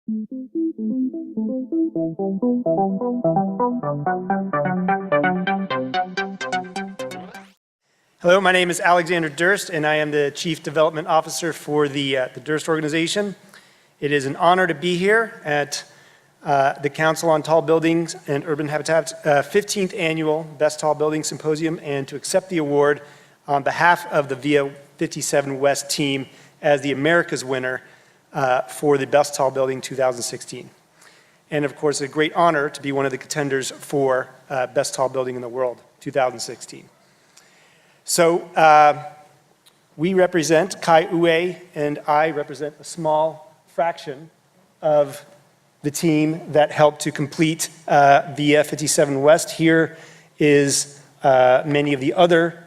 Hello, my name is Alexander Durst, and I am the Chief Development Officer for the Durst organization. It is an honor to be here at the Council on Tall Buildings and Urban Habitat's 15th Annual Best Tall Building Symposium, and to accept the award on behalf of the VIA 57 West team as the America's winner for the Best Tall Building 2016. And of course, a great honor to be one of the contenders for Best Tall Building in the World 2016. So we represent, Kai-Uwe and I represent a small fraction of the team that helped to complete VIA 57 West. Here is many of the other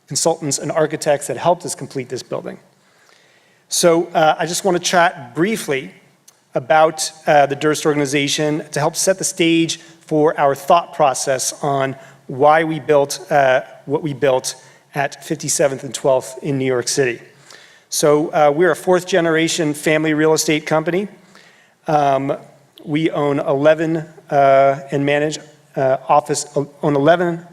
consultants and architects that helped us complete this building. So I just want to chat briefly about the Durst organization to help set the stage for our thought process on why we built what we built at 57th and 12th in New York City. So we're a fourth generation family real estate company. We own 11 and manage own 11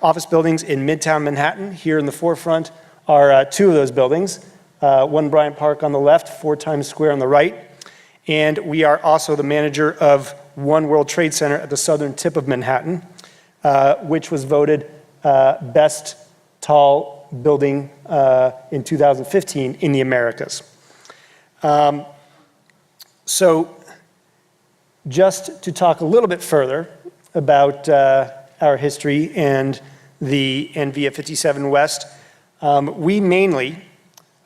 office buildings in Midtown Manhattan. Here in the forefront are two of those buildings, One Bryant Park on the left, 4 Times Square on the right. And we are also the manager of One World Trade Center at the southern tip of Manhattan, which was voted best tall building in 2015 in the Americas. So just to talk a little bit further about our history and the VIA 57 West, we mainly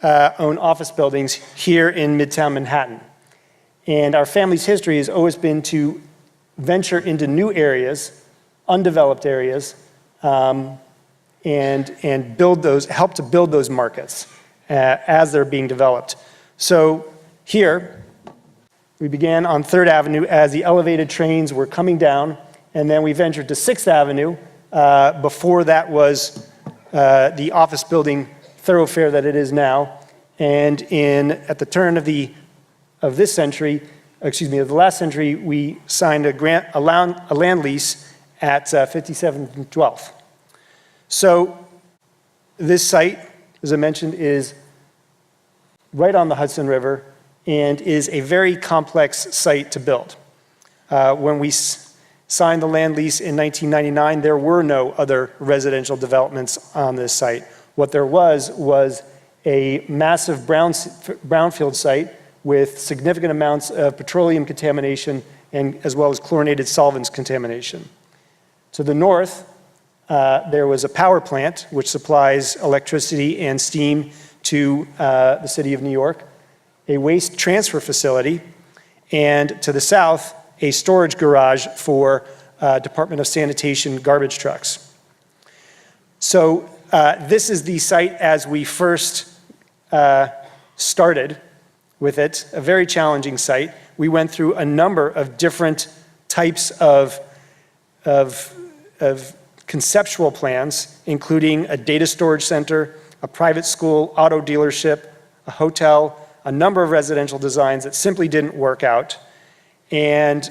own office buildings here in Midtown Manhattan. And our family's history has always been to venture into new areas, undeveloped areas, and build those, help to build those markets as they're being developed. So here, we began on 3rd Avenue as the elevated trains were coming down, and then we ventured to 6th Avenue. Before that was the office building thoroughfare that it is now. And at the turn of the last century, we signed a land lease at 57th and 12th. So this site, as I mentioned, is right on the Hudson River and is a very complex site to build. When we signed the land lease in 1999, there were no other residential developments on this site. What there was a massive brownfield site with significant amounts of petroleum contamination and as well as chlorinated solvents contamination. To the north, there was a power plant which supplies electricity and steam to the city of New York, a waste transfer facility, and to the south, a storage garage for Department of Sanitation garbage trucks. So this is the site as we first started with it, a very challenging site. We went through a number of different types of conceptual plans, including a data storage center, a private school, auto dealership, a hotel, a number of residential designs that simply didn't work out. And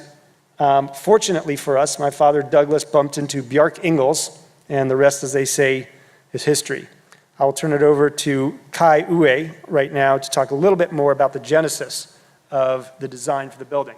fortunately for us, my father Douglas bumped into Bjarke Ingels, and the rest, as they say, is history. I'll turn it over to Kai-Uwe right now to talk a little bit more about the genesis of the design for the building.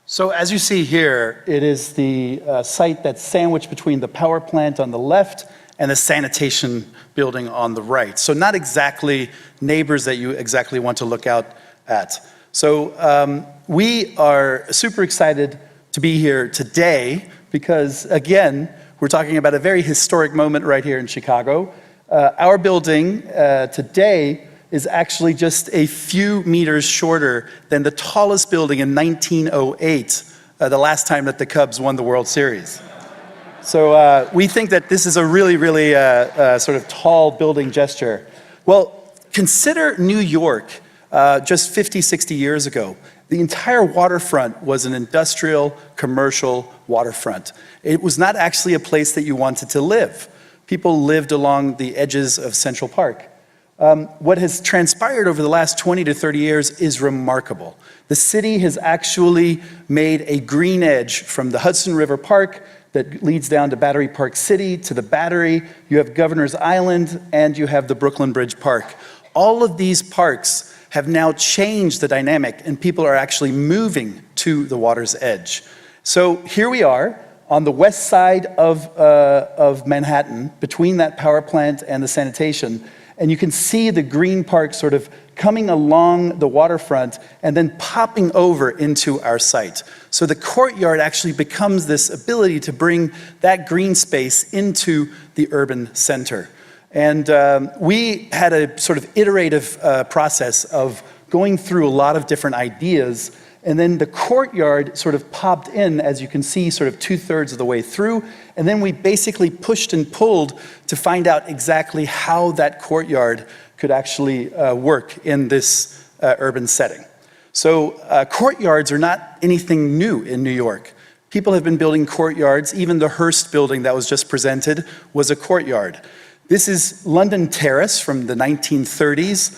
So as you see here, it is the site that's sandwiched between the power plant on the left and the sanitation building on the right. So not exactly neighbors that you exactly want to look out at. So we are super excited to be here today because, again, we're talking about a very historic moment right here in Chicago. Our building today is actually just a few meters shorter than the tallest building in 1908, the last time that the Cubs won the World Series. So we think that this is a really, really sort of tall building gesture. Well, consider New York just 50, 60 years ago. The entire waterfront was an industrial, commercial waterfront. It was not actually a place that you wanted to live. People lived along the edges of Central Park. What has transpired over the last 20 to 30 years is remarkable. The city has actually made a green edge from the Hudson River Park that leads down to Battery Park City, to the Battery. You have Governor's Island, and you have the Brooklyn Bridge Park. All of these parks have now changed the dynamic, and people are actually moving to the water's edge. So here we are on the west side of Manhattan, between that power plant and the sanitation, and you can see the green park sort of coming along the waterfront and then popping over into our site. So the courtyard actually becomes this ability to bring that green space into the urban center. And we had a sort of iterative process of going through a lot of different ideas, and then the courtyard sort of popped in, as you can see, sort of 2/3 of the way through, and then we basically pushed and pulled to find out exactly how that courtyard could actually work in this urban setting. So courtyards are not anything new in New York. People have been building courtyards. Even the Hearst building that was just presented was a courtyard. This is London Terrace from the 1930s,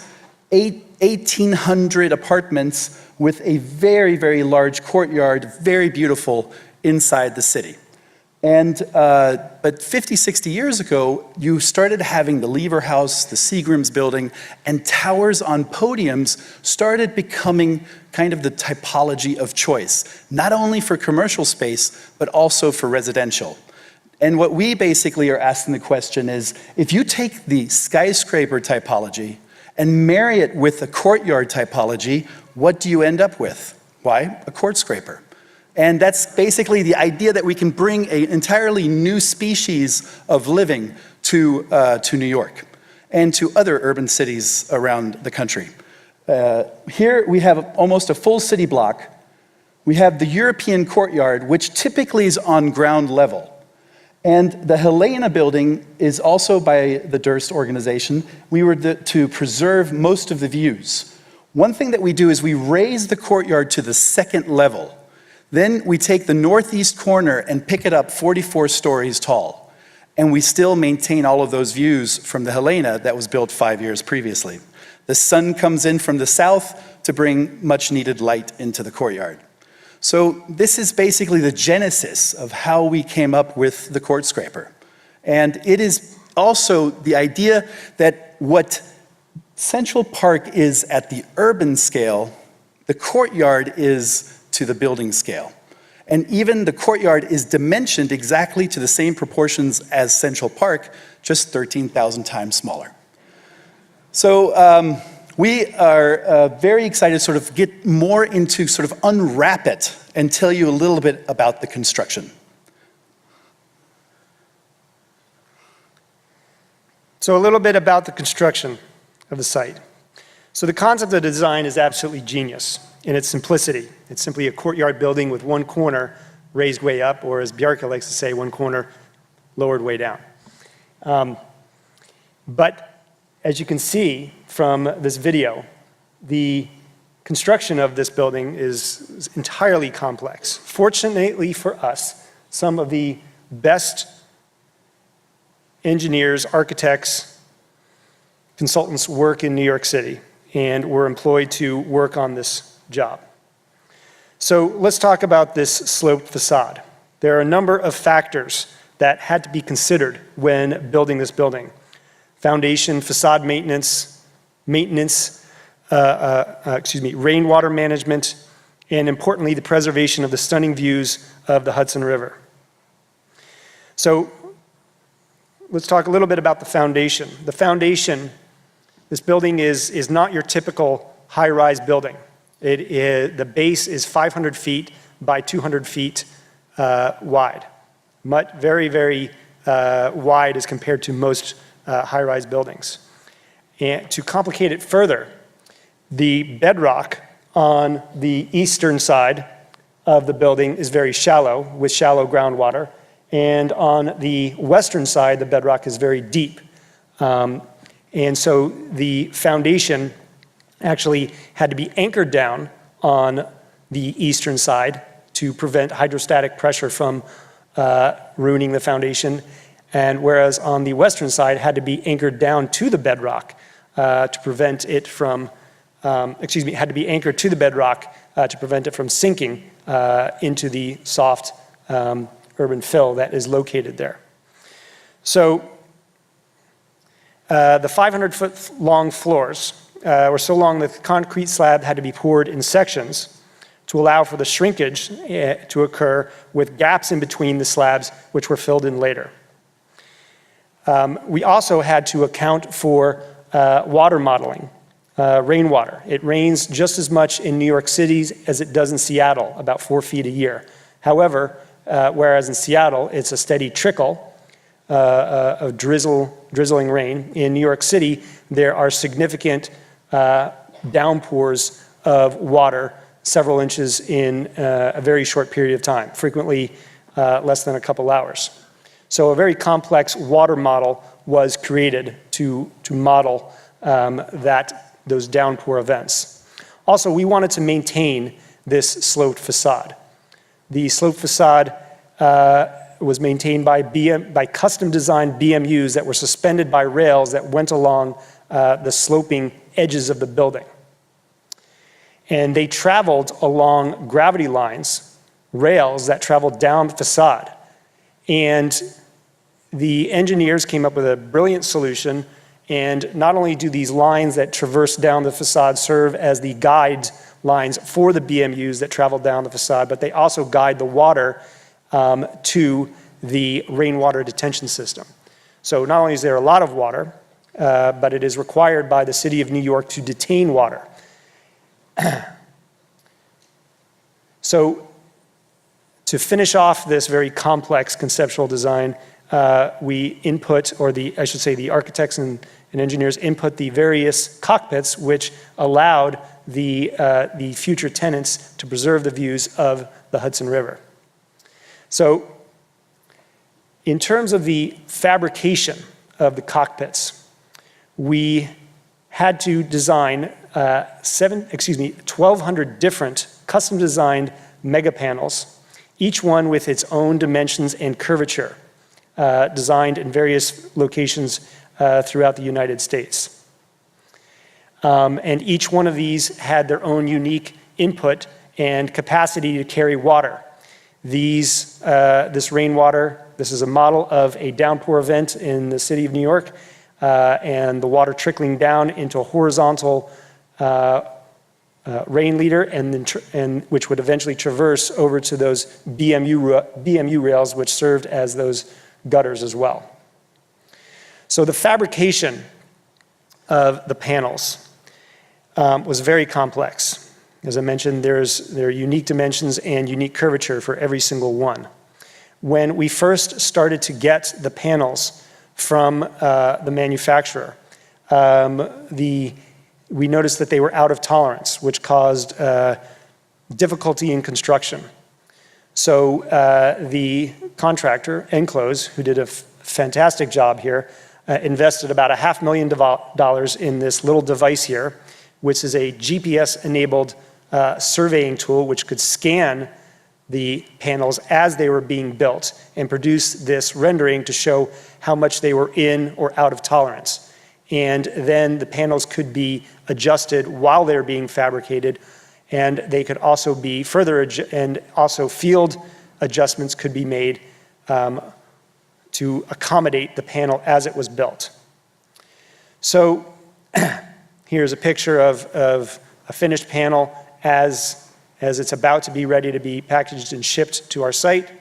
1,800 apartments with a very, very large courtyard, very beautiful inside the city. And, but 50, 60 years ago, you started having the Lever House, the Seagram's building, and towers on podiums started becoming kind of the typology of choice, not only for commercial space, but also for residential. And what we basically are asking the question is, if you take the skyscraper typology and marry it with the courtyard typology, what do you end up with? Why? A court scraper. And that's basically the idea that we can bring an entirely new species of living to New York and to other urban cities around the country. Here we have almost a full city block. We have the European courtyard, which typically is on ground level. And the Helena building is also by the Durst organization. We were to preserve most of the views. One thing that we do is we raise the courtyard to the second level. Then we take the northeast corner and pick it up 44 stories tall. And we still maintain all of those views from the Helena that was built 5 years previously. The sun comes in from the south to bring much needed light into the courtyard. So this is basically the genesis of how we came up with the court scraper. And it is also the idea that what Central Park is at the urban scale, the courtyard is to the building scale. And even the courtyard is dimensioned exactly to the same proportions as Central Park, just 13,000 times smaller. So we are very excited to sort of get more into sort of unwrap it and tell you a little bit about the construction. So a little bit about the construction of the site. So the concept of design is absolutely genius in its simplicity. It's simply a courtyard building with one corner raised way up, or as Bjarke likes to say, one corner lowered way down. But as you can see from this video, the construction of this building is entirely complex. Fortunately for us, some of the best engineers, architects, consultants work in New York City and were employed to work on this job. So let's talk about this sloped facade. There are a number of factors that had to be considered when building this building. Foundation, facade maintenance, rainwater management, and importantly, the preservation of the stunning views of the Hudson River. So let's talk a little bit about the foundation. The foundation, this building is not your typical high-rise building. The base is 500 feet by 200 feet wide. Very, very wide as compared to most high-rise buildings. And to complicate it further, the bedrock on the eastern side of the building is very shallow, with shallow groundwater. And on the western side, the bedrock is very deep. And so the foundation actually had to be anchored down on the eastern side to prevent hydrostatic pressure from ruining the foundation. And whereas on the western side, had to be anchored down to the bedrock to prevent it from, had to be anchored to the bedrock to prevent it from sinking into the soft urban fill that is located there. So the 500-foot long floors were so long that the concrete slab had to be poured in sections to allow for the shrinkage to occur with gaps in between the slabs, which were filled in later. We also had to account for water modeling, rainwater. It rains just as much in New York City as it does in Seattle, about 4 feet a year. However, whereas in Seattle, it's a steady trickle of drizzling rain, in New York City, there are significant downpours of water several inches in a very short period of time, frequently less than a couple hours. So a very complex water model was created to model those downpour events. Also, we wanted to maintain this sloped facade. The sloped facade was maintained by custom-designed BMUs that were suspended by rails that went along the sloping edges of the building. And they traveled along gravity lines, rails that traveled down the facade. And the engineers came up with a brilliant solution, and not only do these lines that traverse down the facade serve as the guide lines for the BMUs that travel down the facade, but they also guide the water to the rainwater detention system. So not only is there a lot of water, but it is required by the City of New York to detain water. So to finish off this very complex conceptual design, we input, or I should say the architects and engineers input the various cockpits which allowed the future tenants to preserve the views of the Hudson River. So in terms of the fabrication of the cockpits, we had to design 1,200 different custom-designed mega panels, each one with its own dimensions and curvature, designed in various locations throughout the United States. And each one of these had their own unique input and capacity to carry water. This rainwater, this is a model of a downpour event in the city of New York, and the water trickling down into a horizontal rain leader, and which would eventually traverse over to those BMU rails, which served as those gutters as well. So the fabrication of the panels was very complex. As I mentioned, there are unique dimensions and unique curvature for every single one. When we first started to get the panels from the manufacturer, we noticed that they were out of tolerance, which caused difficulty in construction. So the contractor, Ingels, who did a fantastic job here, invested about $500,000 in this little device here, which is a GPS-enabled surveying tool which could scan the panels as they were being built and produce this rendering to show how much they were in or out of tolerance. And then the panels could be adjusted while they're being fabricated, and they could also be and also field adjustments could be made to accommodate the panel as it was built. So here's a picture of a finished panel as it's about to be ready to be packaged and shipped to our site.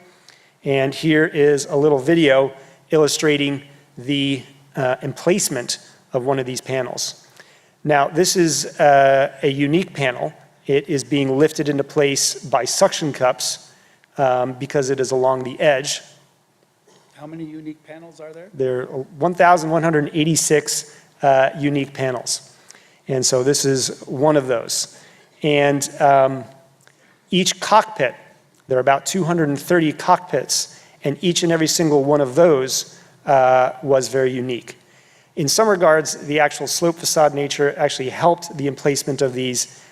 And here is a little video illustrating the emplacement of one of these panels. Now, this is a unique panel. It is being lifted into place by suction cups because it is along the edge. How many unique panels are there? There are 1,186 unique panels. And so this is one of those. And each cockpit, there are about 230 cockpits, and each and every single one of those was very unique. In some regards, the actual slope facade nature actually helped the emplacement of these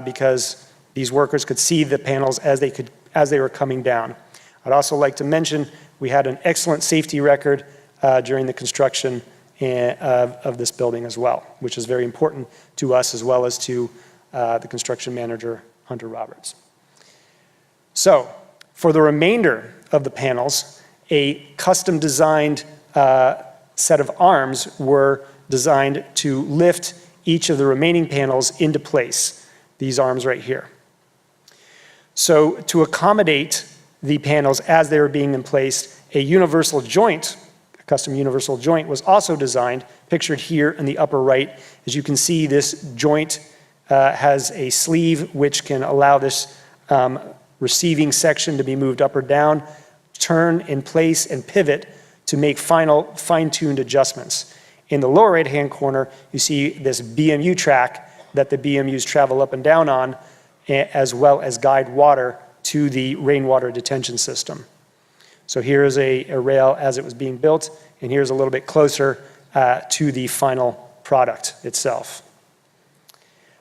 because these workers could see the panels as they were coming down. I'd also like to mention we had an excellent safety record during the construction, of this building as well, which is very important to us as well as to the construction manager, Hunter Roberts. So for the remainder of the panels, a custom designed set of arms were designed to lift each of the remaining panels into place, these arms right here. So to accommodate the panels as they were being in place, a universal joint, a custom universal joint was also designed, pictured here in the upper right. As you can see, this joint has a sleeve which can allow this receiving section to be moved up or down, turn in place and pivot to make final fine-tuned adjustments. In the lower right-hand corner, you see this BMU track that the BMUs travel up and down on, as well as guide water to the rainwater detention system. So here is a rail as it was being built, and here's a little bit closer to the final product itself.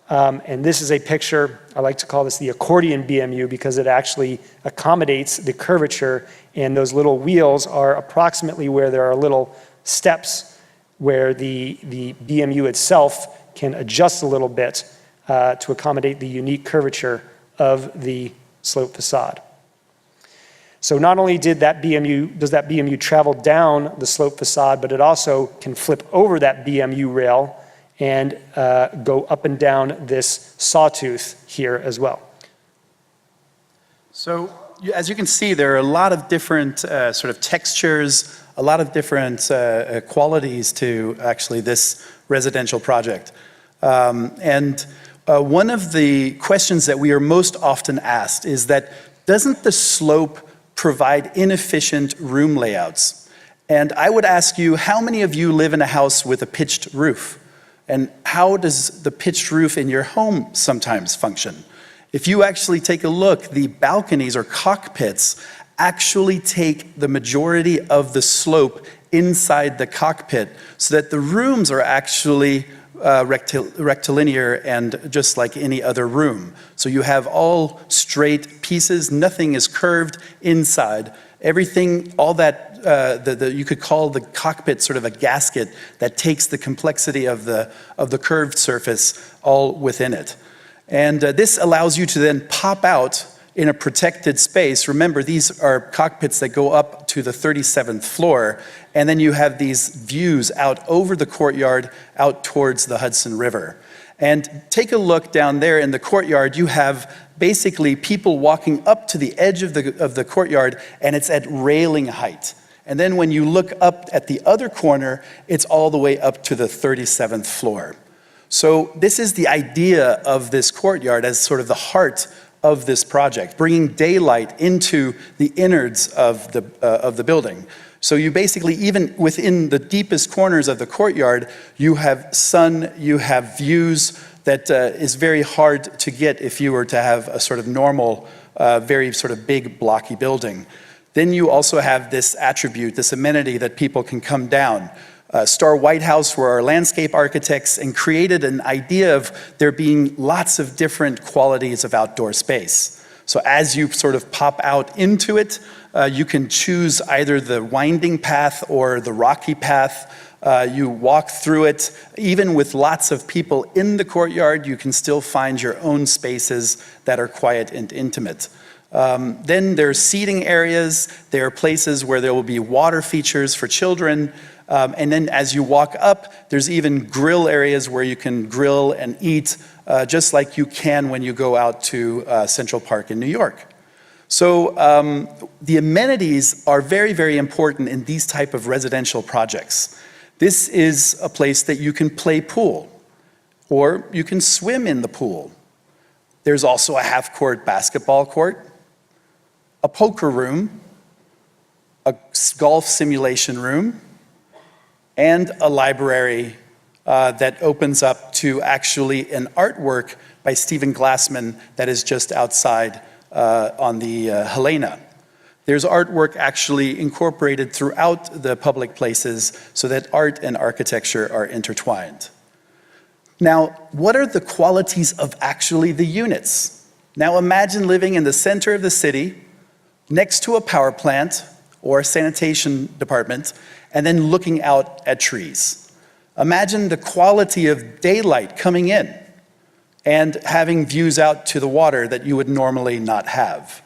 And this is a picture, I like to call this the accordion BMU because it actually accommodates the curvature, and those little wheels are approximately where there are little steps where the BMU itself can adjust a little bit to accommodate the unique curvature of the slope facade. So not only does that BMU travel down the slope facade, but it also can flip over that BMU rail and go up and down this sawtooth here as well. So as you can see, there are a lot of different sort of textures, a lot of different qualities to actually this residential project. One of the questions that we are most often asked is that, doesn't the slope provide inefficient room layouts? And I would ask you, how many of you live in a house with a pitched roof? And how does the pitched roof in your home sometimes function? If you actually take a look, the balconies or cockpits actually take the majority of the slope inside the cockpit so that the rooms are actually rectilinear and just like any other room. So you have all straight pieces, nothing is curved inside. Everything, all that, you could call the cockpit sort of a gasket that takes the complexity of the curved surface all within it. And this allows you to then pop out in a protected space. Remember, these are cockpits that go up to the 37th floor, and then you have these views out over the courtyard, out towards the Hudson River. And take a look down there in the courtyard. You have basically people walking up to the edge of the courtyard, and it's at railing height. And then when you look up at the other corner, it's all the way up to the 37th floor. So this is the idea of this courtyard as sort of the heart of this project, bringing daylight into the innards of the building. So you basically, even within the deepest corners of the courtyard, you have sun, you have views that is very hard to get if you were to have a sort of normal, very sort of big blocky building. Then you also have this attribute, this amenity that people can come down. Star White House were our landscape architects and created an idea of there being lots of different qualities of outdoor space. So as you sort of pop out into it, you can choose either the winding path or the rocky path. You walk through it. Even with lots of people in the courtyard, you can still find your own spaces that are quiet and intimate. Then there's seating areas. There are places where there will be water features for children. And then as you walk up, there's even grill areas where you can grill and eat, just like you can when you go out to Central Park in New York. So the amenities are very, very important in these type of residential projects. This is a place that you can play pool, or you can swim in the pool. There's also a half-court basketball court, a poker room, a golf simulation room, and a library that opens up to actually an artwork by Stephen Glassman that is just outside on the Helena. There's artwork actually incorporated throughout the public places so that art and architecture are intertwined. Now, what are the qualities of actually the units? Now imagine living in the center of the city, next to a power plant or a sanitation department, and then looking out at trees. Imagine the quality of daylight coming in and having views out to the water that you would normally not have.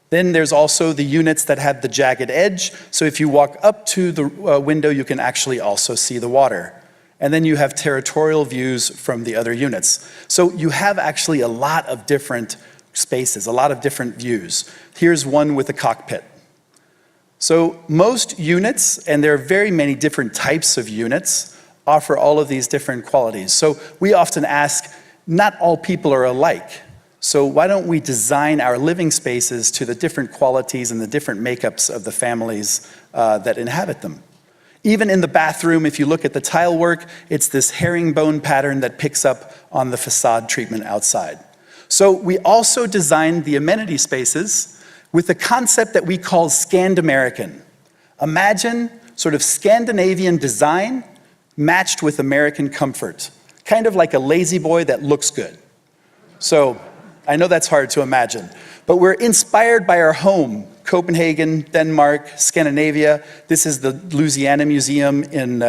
Then there's also the units that have the jagged edge, so if you walk up to the window, you can actually also see the water. And then you have territorial views from the other units. So you have actually a lot of different spaces, a lot of different views. Here's one with a cockpit. So most units, and there are very many different types of units, offer all of these different qualities. So we often ask, not all people are alike. So why don't we design our living spaces to the different qualities and the different makeups of the families that inhabit them? Even in the bathroom, if you look at the tile work, it's this herringbone pattern that picks up on the facade treatment outside. So we also designed the amenity spaces with a concept that we call Scandamerican. Imagine sort of Scandinavian design matched with American comfort, kind of like a lazy boy that looks good. So I know that's hard to imagine, but we're inspired by our home, Copenhagen, Denmark, Scandinavia. This is the Louisiana Museum in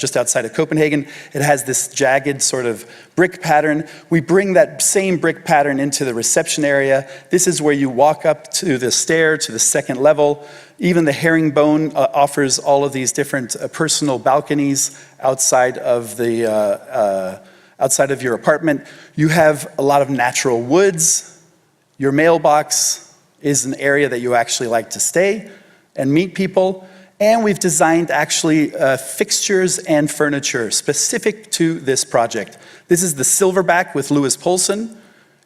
just outside of Copenhagen. It has this jagged sort of brick pattern. We bring that same brick pattern into the reception area. This is where you walk up to the stair to the second level. Even the herringbone offers all of these different personal balconies outside of the outside of your apartment. You have a lot of natural woods. Your mailbox is an area that you actually like to stay and meet people. And we've designed actually fixtures and furniture specific to this project. This is the Silverback with Louis Poulsen.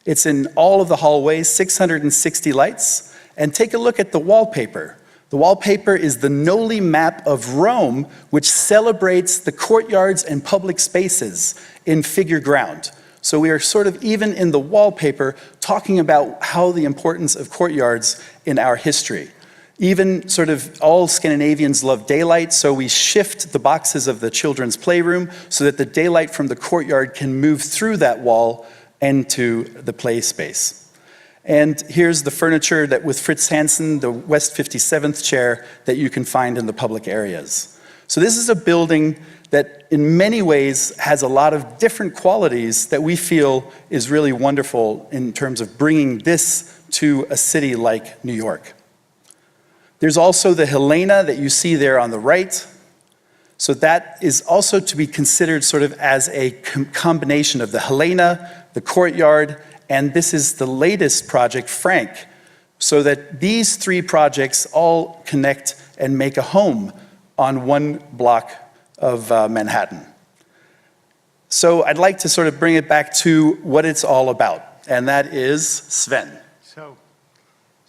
It's in all of the hallways, 660 lights. And take a look at the wallpaper. The wallpaper is the Noli map of Rome, which celebrates the courtyards and public spaces in figure ground. So we are sort of, even in the wallpaper, talking about how the importance of courtyards in our history. Even sort of all Scandinavians love daylight, so we shift the boxes of the children's playroom so that the daylight from the courtyard can move through that wall into the play space. And here's the furniture that with Fritz Hansen, the West 57th chair that you can find in the public areas. So this is a building that in many ways has a lot of different qualities that we feel is really wonderful in terms of bringing this to a city like New York. There's also the Helena that you see there on the right. So that is also to be considered sort of as a combination of the Helena, the courtyard, and this is the latest project, Frank, so that these three projects all connect and make a home on one block of Manhattan. So I'd like to sort of bring it back to what it's all about, and that is Sven. So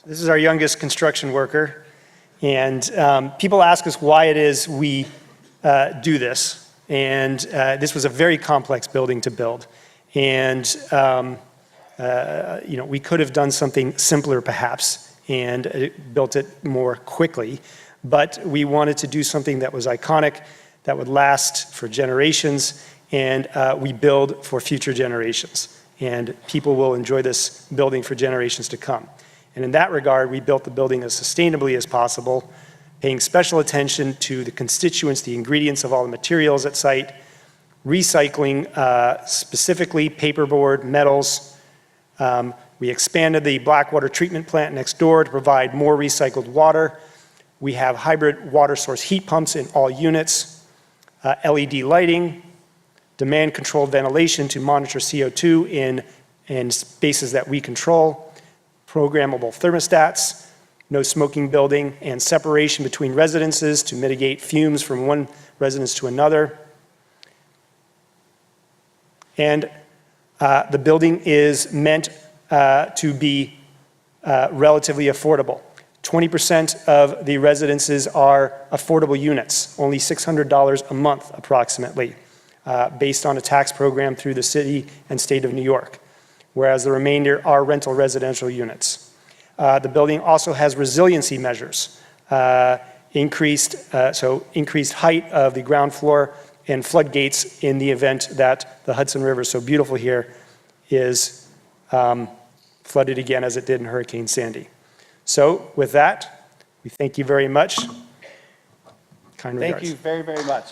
this is our youngest construction worker, and people ask us why it is we do this, and this was a very complex building to build, and we could have done something simpler perhaps and built it more quickly, but we wanted to do something that was iconic, that would last for generations, and we build for future generations. And people will enjoy this building for generations to come. And in that regard, we built the building as sustainably as possible, paying special attention to the constituents, the ingredients of all the materials at site, recycling specifically paperboard, metals. We expanded the Blackwater treatment plant next door to provide more recycled water. We have hybrid water source heat pumps in all units, LED lighting, demand-controlled ventilation to monitor CO2 in spaces that we control, programmable thermostats, no smoking building, and separation between residences to mitigate fumes from one residence to another. And the building is meant to be relatively affordable. 20% of the residences are affordable units, only $600 a month approximately, based on a tax program through the city and state of New York, whereas the remainder are rental residential units. The building also has resiliency measures, increased height of the ground floor and floodgates in the event that the Hudson River, so beautiful here, is flooded again as it did in Hurricane Sandy. So with that, we thank you very much. Kind regards. Thank you very, very much.